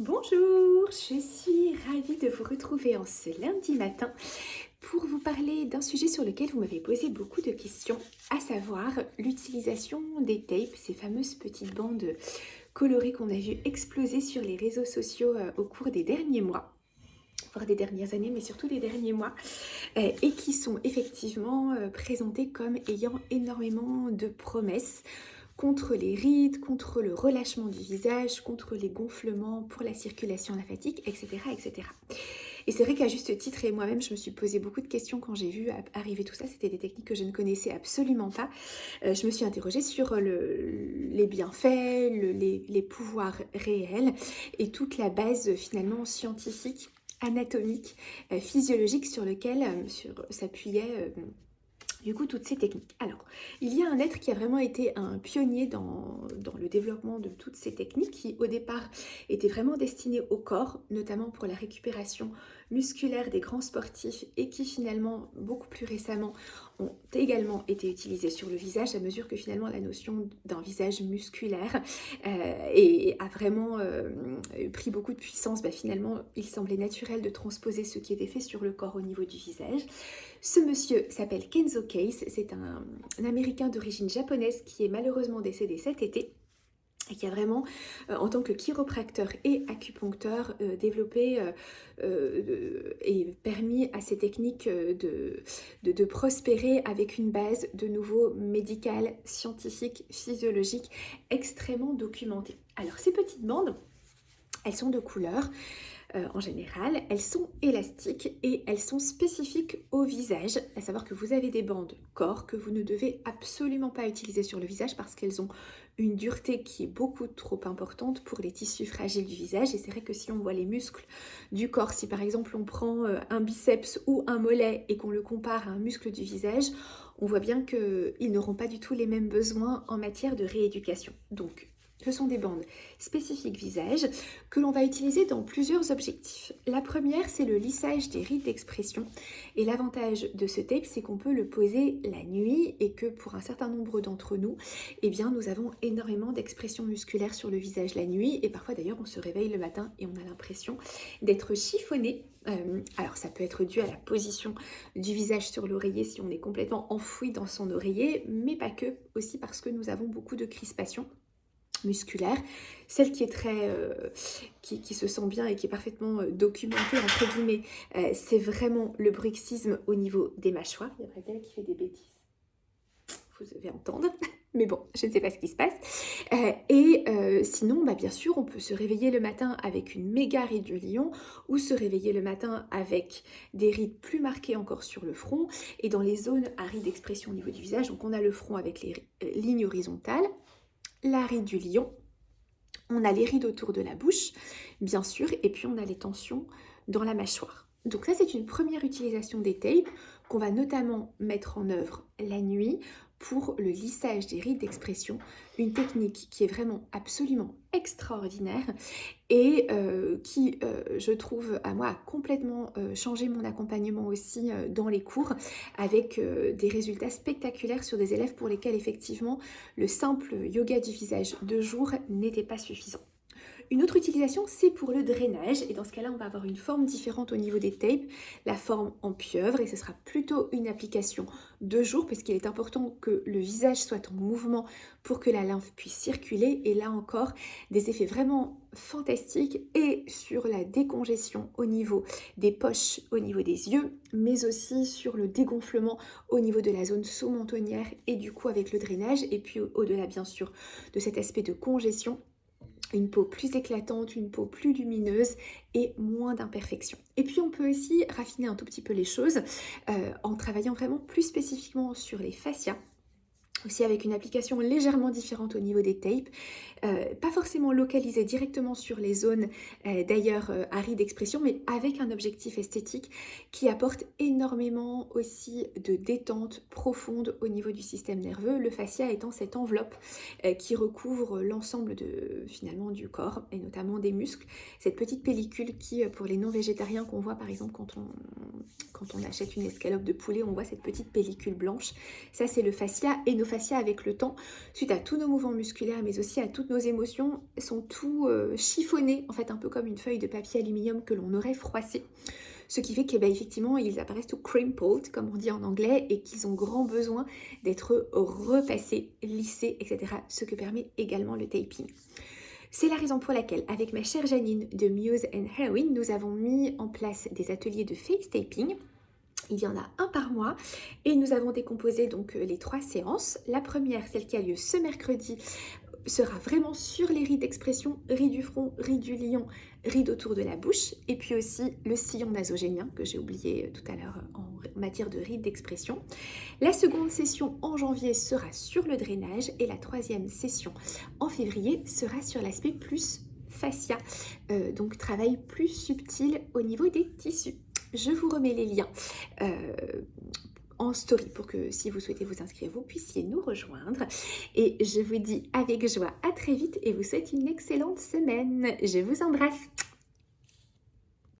Bonjour, je suis ravie de vous retrouver en ce lundi matin pour vous parler d'un sujet sur lequel vous m'avez posé beaucoup de questions, à savoir l'utilisation des tapes, ces fameuses petites bandes colorées qu'on a vu exploser sur les réseaux sociaux au cours des derniers mois, voire des dernières années, mais surtout des derniers mois, et qui sont effectivement présentées comme ayant énormément de promesses contre les rides, contre le relâchement du visage, contre les gonflements pour la circulation lymphatique, etc. etc. Et c'est vrai qu'à juste titre, et moi-même, je me suis posé beaucoup de questions quand j'ai vu arriver tout ça. C'était des techniques que je ne connaissais absolument pas. Je me suis interrogée sur les bienfaits, les pouvoirs réels et toute la base finalement scientifique, anatomique, physiologique sur lequel s'appuyait du coup toutes ces techniques. Alors, il y a un être qui a vraiment été un pionnier dans le développement de toutes ces techniques qui au départ étaient vraiment destinées au corps, notamment pour la récupération musculaire des grands sportifs et qui finalement, beaucoup plus récemment, ont également été utilisées sur le visage à mesure que finalement la notion d'un visage musculaire a vraiment pris beaucoup de puissance. Finalement, il semblait naturel de transposer ce qui était fait sur le corps au niveau du visage. Ce monsieur s'appelle Kenzo Case, c'est un Américain d'origine japonaise qui est malheureusement décédé cet été et qui a vraiment, en tant que chiropracteur et acupuncteur, développé et permis à ces techniques de prospérer avec une base de nouveau médicale, scientifique, physiologique, extrêmement documentée. Alors ces petites bandes, elles sont de couleur. En général, elles sont élastiques et elles sont spécifiques au visage, à savoir que vous avez des bandes corps que vous ne devez absolument pas utiliser sur le visage parce qu'elles ont une dureté qui est beaucoup trop importante pour les tissus fragiles du visage. Et c'est vrai que si on voit les muscles du corps, si par exemple on prend un biceps ou un mollet et qu'on le compare à un muscle du visage, on voit bien qu'ils n'auront pas du tout les mêmes besoins en matière de rééducation. Donc, ce sont des bandes spécifiques visage que l'on va utiliser dans plusieurs objectifs. La première, c'est le lissage des rides d'expression. Et l'avantage de ce tape, c'est qu'on peut le poser la nuit et que pour un certain nombre d'entre nous, eh bien, nous avons énormément d'expression musculaire sur le visage la nuit. Et parfois, d'ailleurs, on se réveille le matin et on a l'impression d'être chiffonné. Alors, ça peut être dû à la position du visage sur l'oreiller si on est complètement enfoui dans son oreiller, mais pas que, aussi parce que nous avons beaucoup de crispation musculaire, celle qui est qui se sent bien et qui est parfaitement documentée entre guillemets, c'est vraiment le bruxisme au niveau des mâchoires. Il y a Brésil qui fait des bêtises, vous devez entendre, mais bon, je ne sais pas ce qui se passe. Sinon, bien sûr, on peut se réveiller le matin avec une méga ride du lion ou se réveiller le matin avec des rides plus marquées encore sur le front et dans les zones à rides d'expression au niveau du visage. Donc on a le front avec les lignes horizontales, la ride du lion, on a les rides autour de la bouche, bien sûr, et puis on a les tensions dans la mâchoire. Donc ça, c'est une première utilisation des tapes qu'on va notamment mettre en œuvre la nuit pour le lissage des rides d'expression, une technique qui est vraiment absolument extraordinaire et qui, je trouve, à moi, a complètement changé mon accompagnement aussi dans les cours avec des résultats spectaculaires sur des élèves pour lesquels, effectivement, le simple yoga du visage de jour n'était pas suffisant. Une autre utilisation, c'est pour le drainage. Et dans ce cas-là, on va avoir une forme différente au niveau des tapes, la forme en pieuvre. Et ce sera plutôt une application de jour, parce qu'il est important que le visage soit en mouvement pour que la lymphe puisse circuler. Et là encore, des effets vraiment fantastiques et sur la décongestion au niveau des poches, au niveau des yeux, mais aussi sur le dégonflement au niveau de la zone sous-mentonnière et du coup avec le drainage. Et puis au-delà, bien sûr, de cet aspect de congestion, une peau plus éclatante, une peau plus lumineuse et moins d'imperfections. Et puis on peut aussi raffiner un tout petit peu les choses en travaillant vraiment plus spécifiquement sur les fascias, aussi avec une application légèrement différente au niveau des tapes, pas forcément localisée directement sur les zones d'ailleurs arides d'expression, mais avec un objectif esthétique qui apporte énormément aussi de détente profonde au niveau du système nerveux, le fascia étant cette enveloppe qui recouvre l'ensemble finalement du corps et notamment des muscles, cette petite pellicule qui, pour les non-végétariens qu'on voit par exemple quand on achète une escalope de poulet, on voit cette petite pellicule blanche, ça c'est le fascia et nos fascia avec le temps, suite à tous nos mouvements musculaires, mais aussi à toutes nos émotions, sont tout chiffonnés, en fait, un peu comme une feuille de papier aluminium que l'on aurait froissé. Ce qui fait qu'effectivement, ils apparaissent tout crumpled, comme on dit en anglais, et qu'ils ont grand besoin d'être repassés, lissés, etc. Ce que permet également le taping. C'est la raison pour laquelle, avec ma chère Janine de Muse and Heroin, nous avons mis en place des ateliers de face taping. Il y en a un par mois et nous avons décomposé donc les 3 séances. La première, celle qui a lieu ce mercredi, sera vraiment sur les rides d'expression, rides du front, rides du lion, rides autour de la bouche, et puis aussi le sillon nasogénien que j'ai oublié tout à l'heure en matière de rides d'expression. La seconde session en janvier sera sur le drainage et la troisième session en février sera sur l'aspect plus fascia, donc travail plus subtil au niveau des tissus. Je vous remets les liens en story pour que si vous souhaitez vous inscrire, vous puissiez nous rejoindre. Et je vous dis avec joie à très vite et vous souhaite une excellente semaine. Je vous embrasse.